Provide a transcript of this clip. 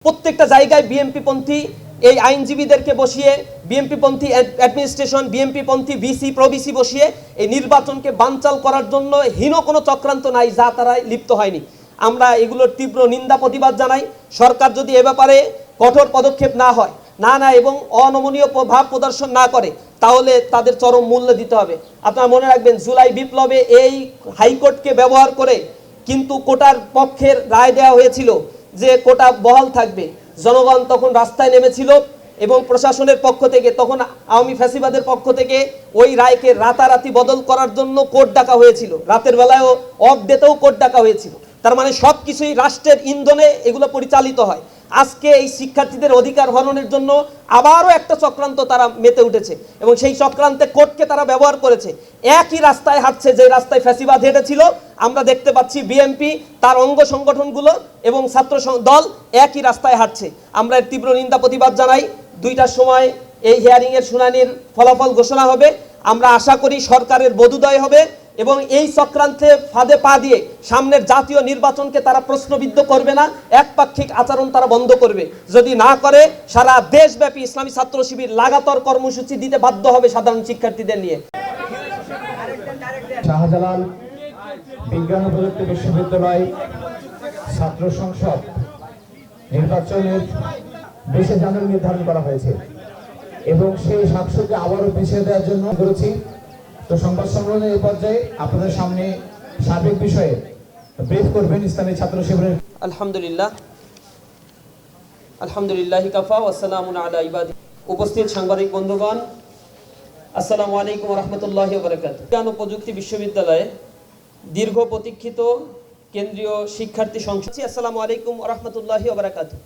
প্রত্যেকটা জায়গায় বিএনপিপন্থী এই আইনজীবীদেরকে বসিয়ে, বিএনপিপন্থী অ্যাডমিনিস্ট্রেশন, বিএনপিপন্থী ভিসি প্রভিসি বসিয়ে এই নির্বাচনকে বানচাল করার জন্য হীন কোনো চক্রান্ত নাই যা তারা লিপ্ত হয়নি। আমরা এগুলোর তীব্র নিন্দা প্রতিবাদ জানাই। সরকার যদি এ ব্যাপারে কঠোর পদক্ষেপ না হয়, না এবং অনমনীয় ভাব প্রদর্শন না করে, তাহলে তাদের চরম মূল্য দিতে হবে। আপনারা মনে রাখবেন, জুলাই বিপ্লবে এই হাইকোর্টকে ব্যবহার করে কিন্তু কোটার পক্ষের রায় দেওয়া হয়েছিল যে কোটা বহাল থাকবে। জনগণ তখন রাস্তায় নেমেছিল এবং প্রশাসনের পক্ষ থেকে, তখন আওয়ামী ফ্যাসিবাদের পক্ষ থেকে ওই রায়কে রাতারাতি বদল করার জন্য কোর্ট ডাকা হয়েছিল। রাতের বেলায়ও অফ ডেতেও কোর্ট ডাকা হয়েছিল। তার মানে সব কিছুই রাষ্ট্রের ইন্ধনে এগুলো পরিচালিত হয়। আজকে এই শিক্ষার্থীদের অধিকার হরণের জন্য আবারও একটা চক্রান্ত তারা মেতে উঠেছে এবং সেই চক্রান্তে কোর্টকে তারা ব্যবহার করেছে। একই রাস্তায় হাঁটছে যে রাস্তায় ফ্যাসিবাদ হেঁটেছিল। আমরা দেখতে পাচ্ছি বিএনপি, তার অঙ্গ সংগঠনগুলো এবং ছাত্র দল একই রাস্তায় হাঁটছে। আমরা এর তীব্র নিন্দা প্রতিবাদ জানাই। 2টার সময় এই হিয়ারিংয়ের শুনানির ফলাফল ঘোষণা হবে। আমরা আশা করি সরকারের বোধোদয় হবে এবং এই চক্রান্তে ফাঁদে পা দিয়ে সামনের জাতীয় নির্বাচনকে তারা প্রশ্নবিদ্ধ করবে না, একপাক্ষিক আচরণ তারা বন্ধ করবে। যদি না করে, সারা দেশব্যাপী ইসলামী ছাত্র শিবির লাগাতার কর্মসূচি দিতে বাধ্য হবে সাধারণ শিক্ষার্থীদের নিয়ে। শাহজালাল বিজ্ঞান ও প্রযুক্তি বিশ্ববিদ্যালয় ছাত্র সংসদ নির্বাচনের 20 জানুয়ারি নির্ধারণ করা হয়েছে এবং সেই সাক্ষ্যকে আবারও পিছিয়ে দেওয়ার জন্য করেছি। তো সংবাদ সম্মেলনের এই পর্যায়ে আপনাদের সামনে সার্বিক বিষয়ে ব্রিফ করবেন ইসলামী ছাত্র শিবিরের। আলহামদুলিল্লাহ কাফা ওয়া সালামুন আলা ইবাদি। উপস্থিত সাংবাদিক বন্ধুগণ, আসসালামু আলাইকুম ওয়া রাহমাতুল্লাহি ওয়া বারাকাতুহু। বিজ্ঞান ও প্রযুক্তি বিশ্ববিদ্যালয়ে দীর্ঘ প্রতীক্ষিত কেন্দ্রীয় শিক্ষার্থী সংসদ। আসসালামু আলাইকুম ওয়া রাহমাতুল্লাহি ওয়া বারাকাতুহু।